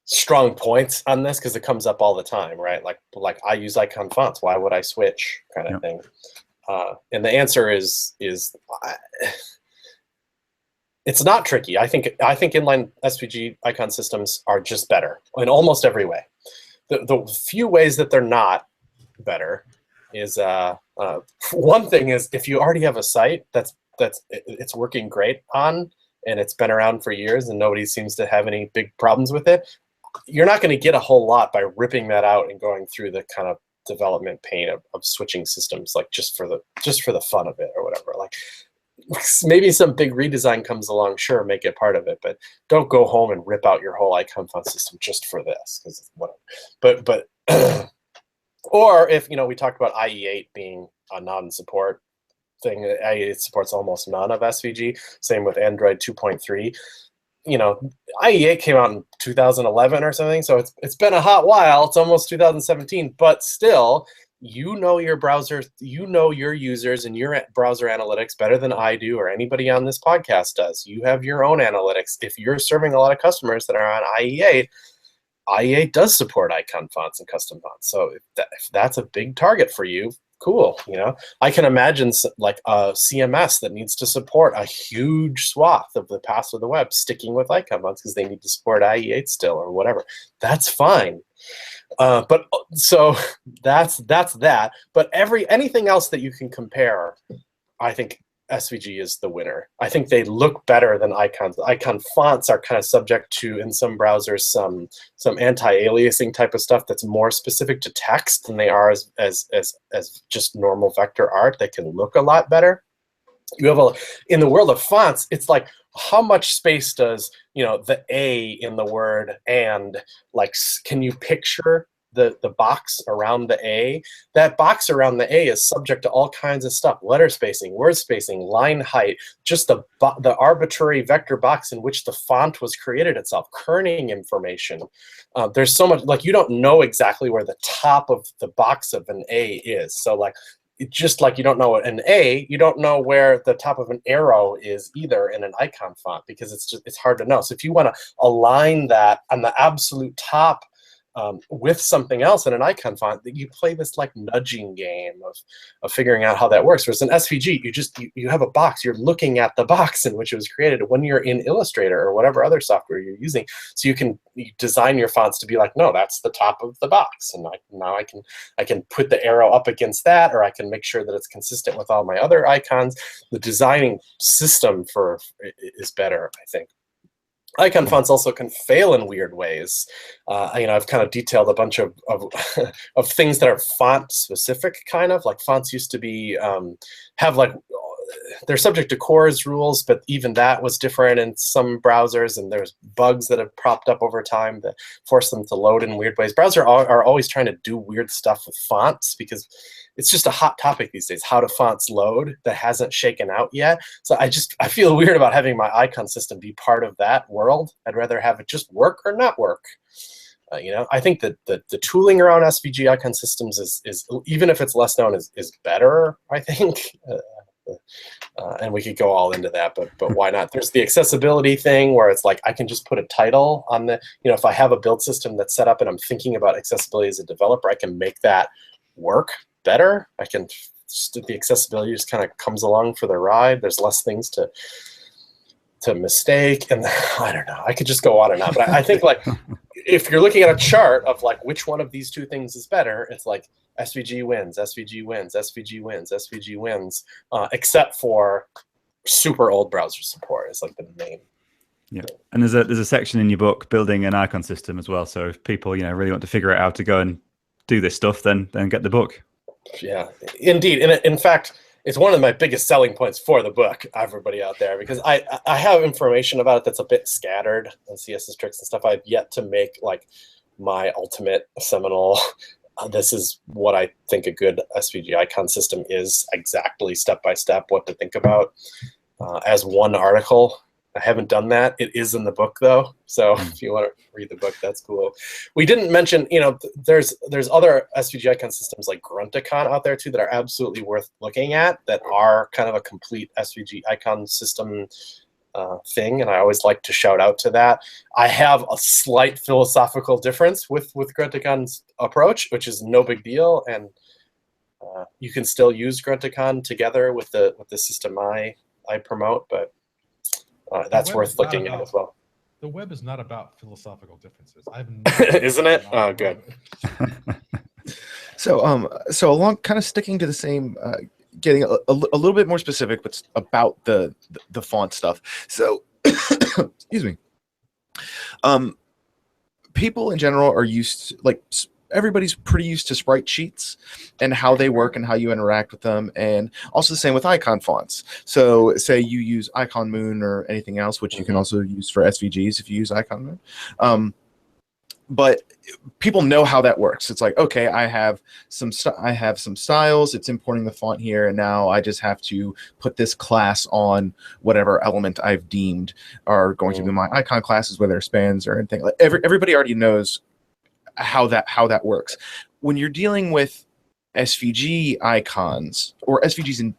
strong points on this, because it comes up all the time, right? Like I use icon fonts. Why would I switch? Kind of thing. And the answer is it's not tricky. I think inline SVG icon systems are just better in almost every way. The few ways that they're not better is one thing is, if you already have a site it's working great on, and it's been around for years and nobody seems to have any big problems with it, you're not going to get a whole lot by ripping that out and going through the kind of development pain of switching systems, just for the fun of it or whatever. Maybe some big redesign comes along, sure, make it part of it, but don't go home and rip out your whole icon font system just for this, because whatever. But or if we talked about IE8 being a non-support thing, IE8 supports almost none of SVG. Same with Android 2.3. IE8 came out in 2011 or something, so it's been a hot while. It's almost 2017, but still, your browser, your users and your browser analytics better than I do or anybody on this podcast does. You have your own analytics. If you're serving a lot of customers that are on IE8, IE8 does support icon fonts and custom fonts. So if that's a big target for you, cool. I can imagine a CMS that needs to support a huge swath of the past of the web sticking with icon fonts because they need to support IE8 still or whatever. That's fine. But so that's that. But anything else that you can compare, I think SVG is the winner. I think they look better than icons. Icon fonts are kind of subject to, in some browsers, some anti-aliasing type of stuff that's more specific to text than they are as just normal vector art. They can look a lot better. You have in the world of fonts, it's like, how much space does, you know, the A in the word and, like, can you picture the box around the A? That box around the A is subject to all kinds of stuff: letter spacing, word spacing, line height, just the arbitrary vector box in which the font was created itself, kerning information. There's so much, like, you don't know exactly where the top of the box of an A is. So, like, just like you don't know an A, you don't know where the top of an arrow is either in an icon font, because it's hard to know. So if you want to align that on the absolute top with something else in an icon font, that you play this like nudging game of figuring out how that works. Whereas in SVG, you have a box. You're looking at the box in which it was created when you're in Illustrator or whatever other software you're using. So you design your fonts to be like, no, that's the top of the box, and now I can put the arrow up against that, or I can make sure that it's consistent with all my other icons. The designing system is better, I think. Icon fonts also can fail in weird ways. I've kind of detailed a bunch of things that are font specific, kind of like fonts used to be they're subject to CORS rules, but even that was different in some browsers, and there's bugs that have propped up over time that force them to load in weird ways. Browsers are always trying to do weird stuff with fonts, because it's just a hot topic these days, how do fonts load that hasn't shaken out yet. So I feel weird about having my icon system be part of that world. I'd rather have it just work or not work. I think that the tooling around SVG icon systems is even if it's less known, is better, I think. And we could go all into that, but why not? There's the accessibility thing where it's like, I can just put a title on the, if I have a build system that's set up and I'm thinking about accessibility as a developer, I can make that work better. The accessibility just kind of comes along for the ride. There's less things to mistake, and I don't know. I could just go on and on, but I think, like, if you're looking at a chart of like which one of these two things is better, it's like SVG wins, SVG wins, SVG wins, SVG wins, except for super old browser support is like the main. Yeah, and there's a section in your book building an icon system as well. So if people really want to figure out how to go and do this stuff, then get the book. Yeah, indeed. And in fact, it's one of my biggest selling points for the book, everybody out there, because I have information about it that's a bit scattered on CSS tricks and stuff. I've yet to make like my ultimate seminal, this is what I think a good SVG icon system is, exactly step by step what to think about as one article. I haven't done that. It is in the book, though. So if you want to read the book, that's cool. We didn't mention, there's other SVG icon systems like Grunticon out there, too, that are absolutely worth looking at, that are kind of a complete SVG icon system thing. And I always like to shout out to that. I have a slight philosophical difference with Grunticon's approach, which is no big deal. And you can still use Grunticon together with the system I promote, but that's worth looking at as well. The web is not about philosophical differences. Isn't it? Oh, good. So along, kind of sticking to the same, getting a little bit more specific, but about the font stuff. So, excuse me. People in general are used to, like, everybody's pretty used to sprite sheets and how they work and how you interact with them, and also the same with icon fonts. So say you use Icon Moon or anything else, which you can also use for SVGs if you use Icon Moon. But people know how that works. It's like, okay, I have some styles. It's importing the font here, and now I just have to put this class on whatever element I've deemed are going to be my icon classes, whether they're spans or anything. Everybody already knows how that works. When you're dealing with SVG icons, or SVGs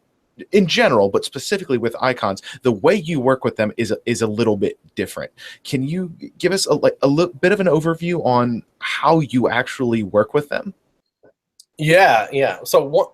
in general, but specifically with icons, the way you work with them is a little bit different. Can you give us a little bit of an overview on how you actually work with them? Yeah. So what,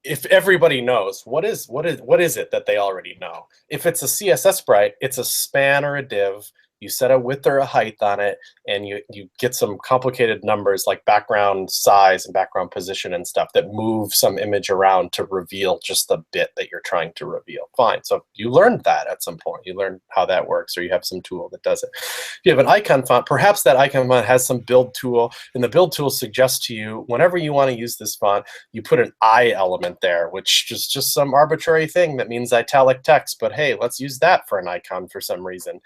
if everybody knows, what is it that they already know? If it's a CSS sprite, it's a span or a div you set a width or a height on it, and you get some complicated numbers like background size and background position and stuff that move some image around to reveal just the bit that you're trying to reveal. Fine. So you learned that at some point. You learned how that works, or you have some tool that does it. If you have an icon font, perhaps that icon font has some build tool, and the build tool suggests to you whenever you want to use this font, you put an I element there, which is just some arbitrary thing that means italic text, but hey, let's use that for an icon for some reason.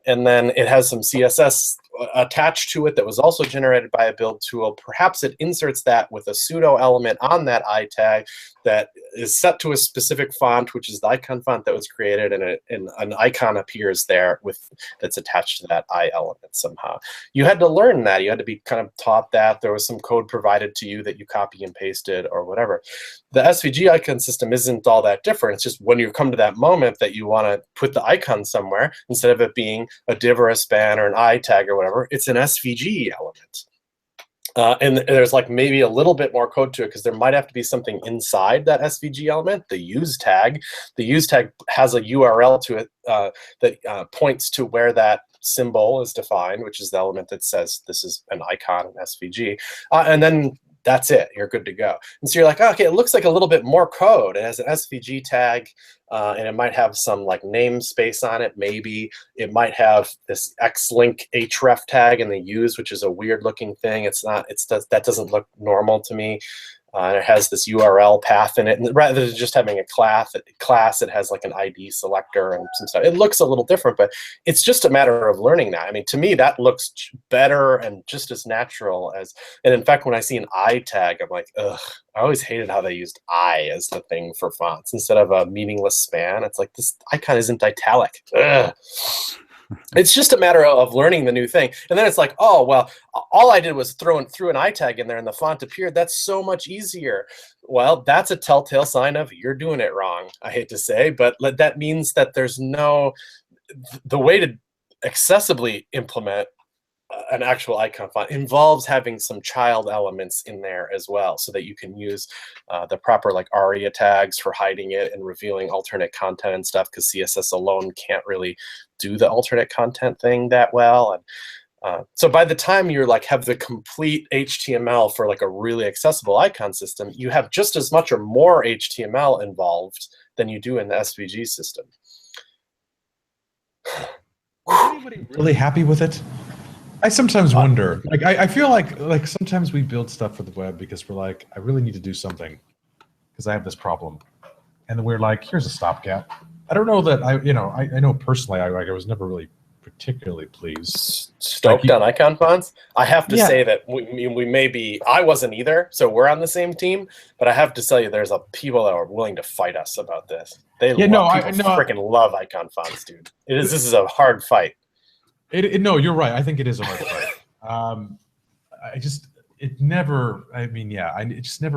And then it has some CSS attached to it that was also generated by a build tool. Perhaps it inserts that with a pseudo element on that I tag that is set to a specific font, which is the icon font that was created, and an icon appears there that's attached to that I element somehow. You had to learn that. You had to be kind of taught that. There was some code provided to you that you copy and pasted or whatever. The SVG icon system isn't all that different. It's just when you come to that moment that you want to put the icon somewhere, instead of it being a div or a span or an I tag or whatever, it's an SVG element. And there's like maybe a little bit more code to it because there might have to be something inside that SVG element, the use tag. The use tag has a URL to it that points to where that symbol is defined, which is the element that says this is an icon in SVG. And then that's it. You're good to go. And so you're like, oh, okay, it looks like a little bit more code. It has an SVG tag, and it might have some like namespace on it. Maybe it might have this xlink href tag in the use, which is a weird looking thing. It's not. That doesn't look normal to me. And it has this URL path in it, and rather than just having a class, it has like an ID selector and some stuff. It looks a little different, but it's just a matter of learning that. I mean, to me, that looks better and just as natural as. And in fact, when I see an I tag, I'm like, ugh. I always hated how they used I as the thing for fonts instead of a meaningless span. It's like this icon isn't italic. Ugh. It's just a matter of learning the new thing. And then it's like, oh, well, all I did was throw an I tag in there and the font appeared. That's so much easier. Well, that's a telltale sign of you're doing it wrong, I hate to say, but that means that there's the way to accessibly implement an actual icon font involves having some child elements in there as well, so that you can use the proper like ARIA tags for hiding it and revealing alternate content and stuff, because CSS alone can't really do the alternate content thing that well. And so by the time you're like have the complete HTML for like a really accessible icon system, you have just as much or more HTML involved than you do in the SVG system. Was anybody really happy with it? I sometimes wonder. Like, I feel like sometimes we build stuff for the web because we're like, I really need to do something because I have this problem, and then we're like, here's a stopgap. I don't know that I know personally, I was never really particularly pleased. Stoked on icon fonts. I have to say that we may be. I wasn't either, so we're on the same team. But I have to tell you, there's people that are willing to fight us about this. Freaking love icon fonts, dude. This is a hard fight. No, you're right. I think it is a hard fight. It just never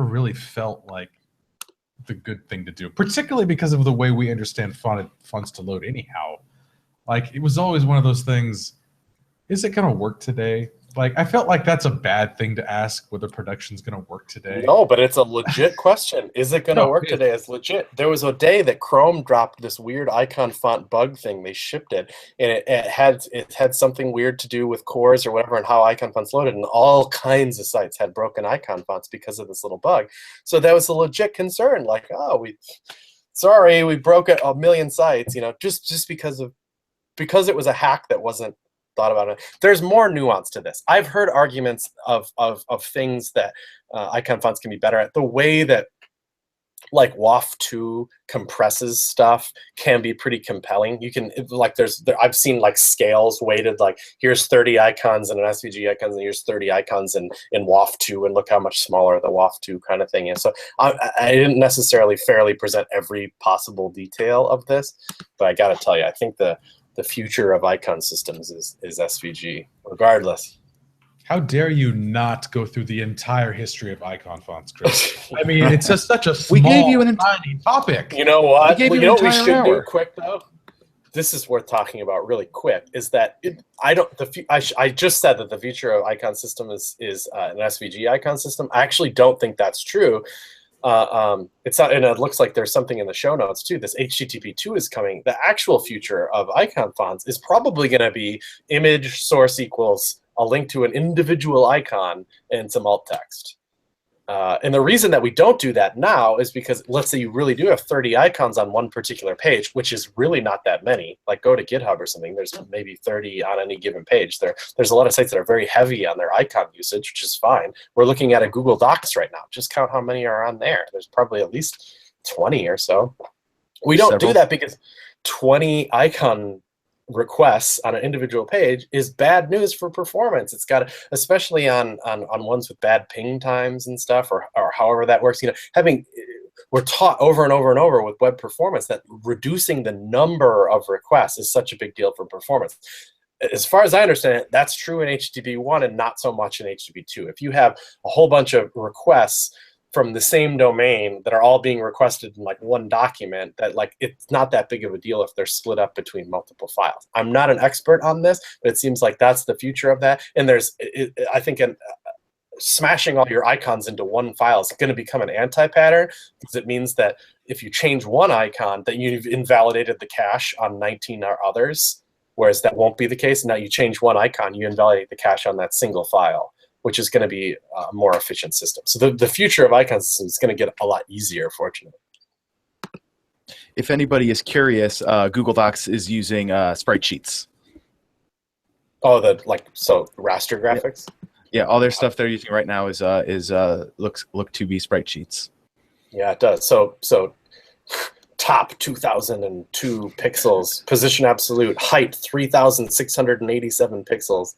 really felt like the good thing to do, particularly because of the way we understand fonts to load anyhow. Like, it was always one of those things, is it going to work today? Like, I felt like that's a bad thing to ask, whether production's going to work today. No, but it's a legit question. Is it going to work today? It's legit. There was a day that Chrome dropped this weird icon font bug thing. They shipped it, and it had something weird to do with cores or whatever and how icon fonts loaded, and all kinds of sites had broken icon fonts because of this little bug. So that was a legit concern. Like, oh, we broke a million sites, just because it was a hack that wasn't thought about it. There's more nuance to this. I've heard arguments of things that icon fonts can be better at. The way that like WAF2 compresses stuff can be pretty compelling. You can I've seen like scales weighted, like here's 30 icons in an SVG icons and here's 30 icons in WAF2, and look how much smaller the WAF2 kind of thing is. So I didn't necessarily fairly present every possible detail of this, but I got to tell you, I think the future of icon systems is SVG, regardless. How dare you not go through the entire history of icon fonts, Chris? I mean, it's just such a small, we gave you tiny topic. You know what? We gave you know an what we should hour. do quick, though? This is worth talking about really quick, is that I just said that the future of icon system is an SVG icon system. I actually don't think that's true. It's not, and it looks like there's something in the show notes too. This HTTP2 is coming. The actual future of icon fonts is probably going to be image source equals a link to an individual icon and some alt text. And the reason that we don't do that now is because, let's say you really do have 30 icons on one particular page, which is really not that many. Like go to GitHub or something, there's maybe 30 on any given page. There's a lot of sites that are very heavy on their icon usage, which is fine. We're looking at a Google Docs right now. Just count how many are on there. There's probably at least 20 or so. We don't do that because 20 icon requests on an individual page is bad news for performance. It's got, especially on ones with bad ping times and stuff, or however that works. You know, we're taught over and over and over with web performance that reducing the number of requests is such a big deal for performance. As far as I understand it, that's true in HTTP1 and not so much in HTTP2. If you have a whole bunch of requests from the same domain that are all being requested in like one document, that like it's not that big of a deal if they're split up between multiple files. I'm not an expert on this, but it seems like that's the future of that. And I think smashing all your icons into one file is going to become an anti-pattern, because it means that if you change one icon, that you've invalidated the cache on 19 or others, whereas that won't be the case. Now you change one icon, you invalidate the cache on that single file, which is going to be a more efficient system. So the future of icon systems is going to get a lot easier, fortunately. If anybody is curious, Google Docs is using sprite sheets. Oh, so raster graphics? Yeah, all their stuff they're using right now is look to be sprite sheets. Yeah, it does. So top 2002 pixels, position absolute, height 3,687 pixels.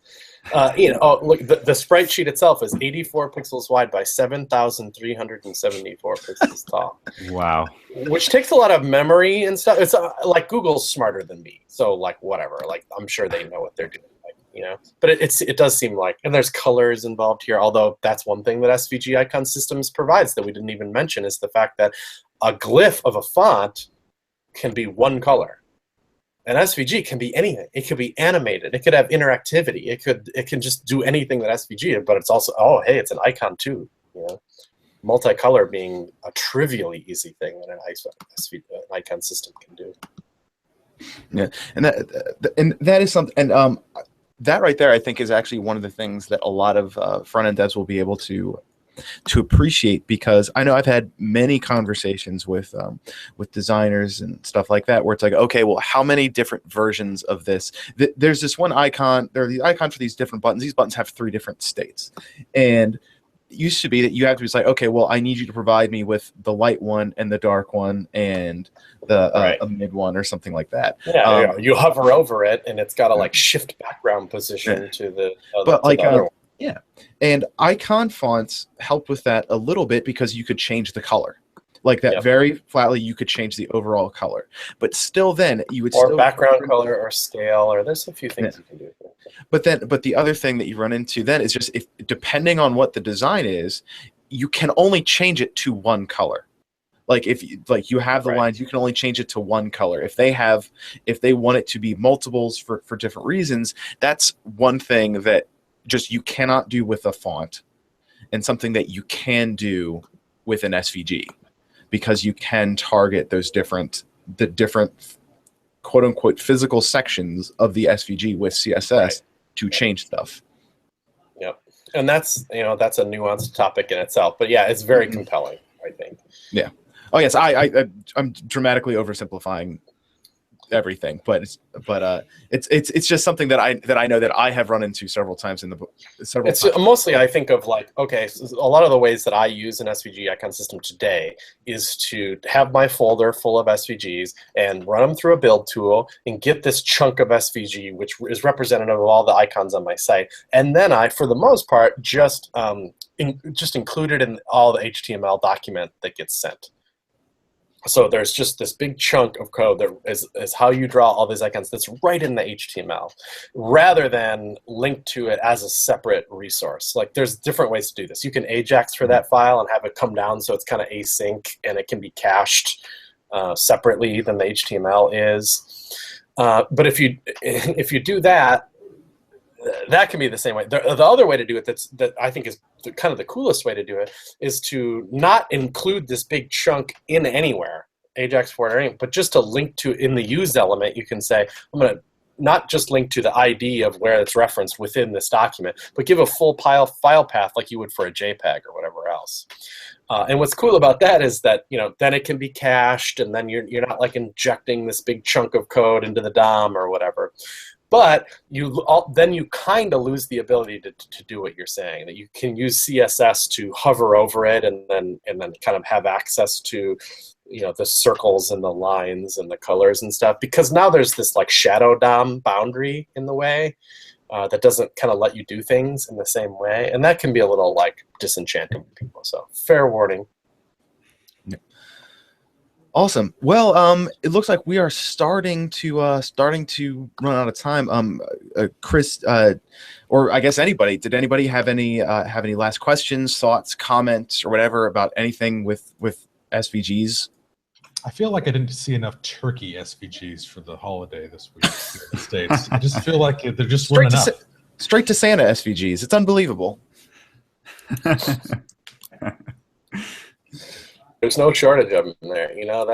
Look, the sprite sheet itself is 84 pixels wide by 7,374 pixels tall. Wow. Which takes a lot of memory and stuff. It's like Google's smarter than me, so like whatever. Like I'm sure they know what they're doing. But it does seem like, and there's colors involved here. Although that's one thing that SVG Icon Systems provides that we didn't even mention, is the fact that a glyph of a font can be one color. And SVG can be anything. It could be animated. It could have interactivity. It can just do anything that SVG. But it's also, oh hey, it's an icon too. Multicolor being a trivially easy thing that an icon system can do. Yeah, and that is something. And that right there, I think, is actually one of the things that a lot of front-end devs will be able to appreciate, because I know I've had many conversations with designers and stuff like that, where it's like, okay, well, how many different versions of this? There's this one icon. There are these icons for these different buttons. These buttons have 3 different states, and it used to be that you have to be like, okay, well, I need you to provide me with the light one and the dark one and the a mid one or something like that. Yeah, you hover over it and it's got a like shift background position to the other one. Yeah, and icon fonts help with that a little bit, because you could change the color. Like that, very flatly, you could change the overall color, but still, then you would still background color or scale, or there's a few things you can do. But the other thing that you run into then is just, if depending on what the design is, you can only change it to one color. Like if you have the lines, you can only change it to one color. If they want it to be multiples for different reasons, that's one thing that just you cannot do with a font, and something that you can do with an SVG. Because you can target the different quote unquote physical sections of the SVG with CSS to change stuff. Yep. And that's a nuanced topic in itself, but yeah, it's very compelling, I think. Yeah. Oh yes, I'm dramatically oversimplifying everything, but it's just something that I know that I have run into several times in the book. It's mostly, I think of like, okay, so a lot of the ways that I use an SVG icon system today is to have my folder full of SVGs and run them through a build tool and get this chunk of SVG, which is representative of all the icons on my site, and then I, for the most part, just include it in all the HTML document that gets sent. So there's just this big chunk of code that is how you draw all these icons that's right in the HTML, rather than linked to it as a separate resource. Like there's different ways to do this. You can AJAX for that file and have it come down so it's kind of async, and it can be cached separately than the HTML is. But if you do that, that can be the same way. The other way to do it that I think is kind of the coolest way to do it is to not include this big chunk in anywhere, Ajax Forward or anything, but just to link to in the use element. You can say, I'm going to not just link to the ID of where it's referenced within this document, but give a full file path like you would for a JPEG or whatever else. And what's cool about that is that, you know, then it can be cached, and then you're not like injecting this big chunk of code into the DOM or whatever. But then you kind of lose the ability to do what you're saying. That you can use CSS to hover over it and then kind of have access to, you know, the circles and the lines and the colors and stuff, because now there's this like shadow DOM boundary in the way that doesn't kind of let you do things in the same way, and that can be a little like disenchanting to people. So fair warning. Awesome. Well, it looks like we are starting to run out of time. Chris, or I guess anybody. Did anybody have any last questions, thoughts, comments, or whatever about anything with SVGs? I feel like I didn't see enough turkey SVGs for the holiday this week here in the States. I just feel like there just weren't enough. Straight to Santa SVGs. It's unbelievable. There's no shortage of them there. You know,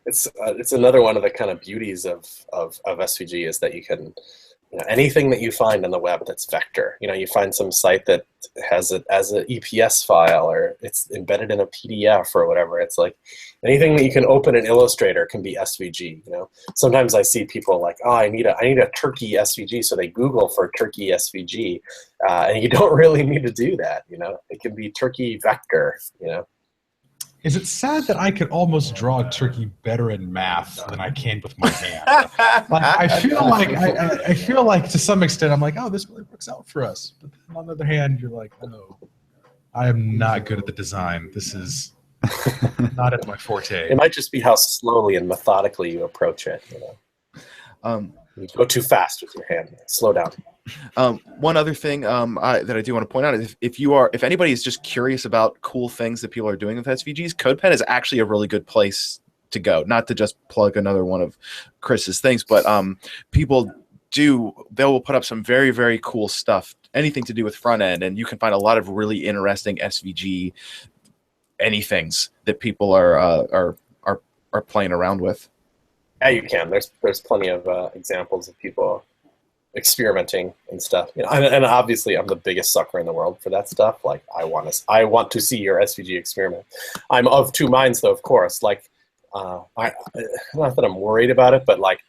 it's another one of the kind of beauties of SVG is that you can, you know, anything that you find on the web that's vector. You know, you find some site that has it as an EPS file, or it's embedded in a PDF or whatever. It's like anything that you can open in Illustrator can be SVG. You know, sometimes I see people like, oh, I need a turkey SVG, so they Google for turkey SVG, and you don't really need to do that. You know, it can be turkey vector. You know. Is it sad that I could almost draw a turkey better in math than I can with my hand? Like, I feel like to some extent I'm like, oh, this really works out for us. But then on the other hand, you're like, oh, I am not good at the design. This is not at my forte. It might just be how slowly and methodically you approach it. You know, you go too fast with your hand. Slow down. One other thing that I do want to point out is if anybody is just curious about cool things that people are doing with SVGs, CodePen is actually a really good place to go. Not to just plug another one of Chris's things, but they will put up some very, very cool stuff, anything to do with front end, and you can find a lot of really interesting SVG anythings that people are playing around with. Yeah, you can. There's plenty of examples of people experimenting and stuff, you know, and obviously I'm the biggest sucker in the world for that stuff. Like I want to see your SVG experiment. I'm of two minds though, of course. Like not that I'm worried about it, but like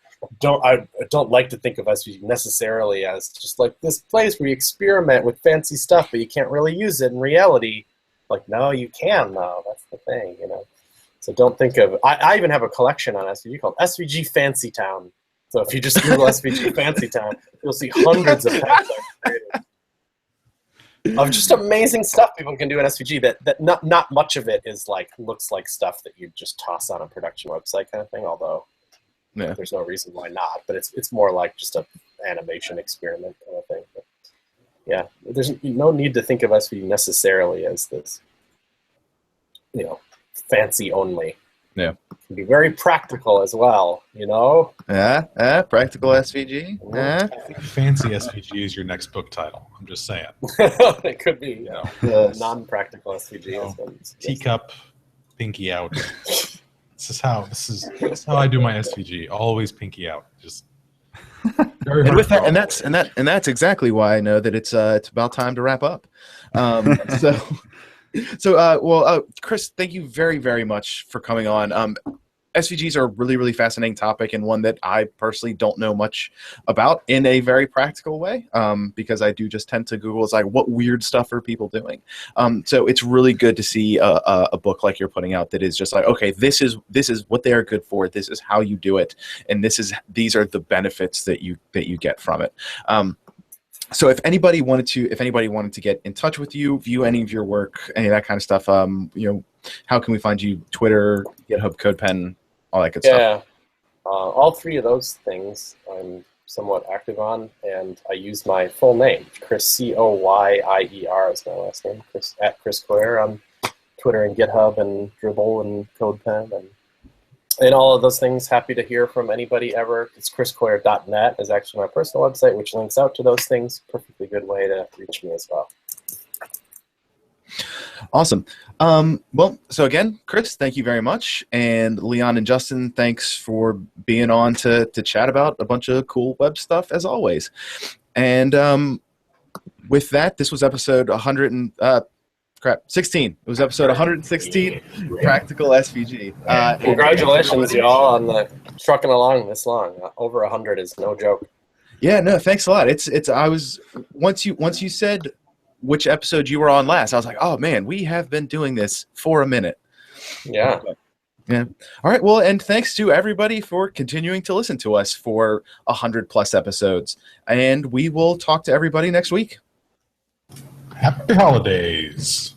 I don't like to think of SVG necessarily as just like this place where you experiment with fancy stuff, but you can't really use it in reality. Like, no, you can though. That's the thing, you know. So don't think of. I even have a collection on SVG called SVG Fancy Town. So if you just Google SVG Fancy Town, you'll see hundreds of packs of just amazing stuff people can do in SVG that not much of it is like looks like stuff that you just toss on a production website kind of thing, although there's no reason why not. But it's more like just an animation experiment kind of thing. But yeah, there's no need to think of SVG necessarily as this, you know, fancy only. Yeah. It can be very practical as well, you know? Practical SVG. I think fancy SVG is your next book title. I'm just saying. It could be, you know, yes. Non-practical SVG. You know, teacup, pinky out. This is how I do my SVG. Always pinky out. Just very and with that, and that's exactly why I know that it's about time to wrap up. So, Chris, thank you very, very much for coming on. SVGs are a really, really fascinating topic, and one that I personally don't know much about in a very practical way, because I do just tend to Google, it's like, what weird stuff are people doing? So it's really good to see a book like you're putting out that is just like, okay, this is what they are good for. This is how you do it, and these are the benefits that you get from it. So if anybody wanted to get in touch with you, view any of your work, any of that kind of stuff, you know, how can we find you? Twitter, GitHub, CodePen, all that good stuff. Yeah, all three of those things I'm somewhat active on, and I use my full name, Chris, Coyer is my last name, Chris Coyer on Twitter and GitHub and Dribble and CodePen, And all of those things, happy to hear from anybody ever. It's chriscoyer.net is actually my personal website, which links out to those things. Perfectly good way to reach me as well. Awesome. Well, so again, Chris, thank you very much. And Leon and Justin, thanks for being on to chat about a bunch of cool web stuff, as always. And with that, this was episode 16. It was episode 116, Practical SVG. Congratulations, y'all, on the trucking along this long. Over 100 is no joke. Yeah, no, thanks a lot. Once you said which episode you were on last, I was like, oh man, we have been doing this for a minute. Yeah. Yeah. All right. Well, and thanks to everybody for continuing to listen to us for 100+ episodes. And we will talk to everybody next week. Happy holidays.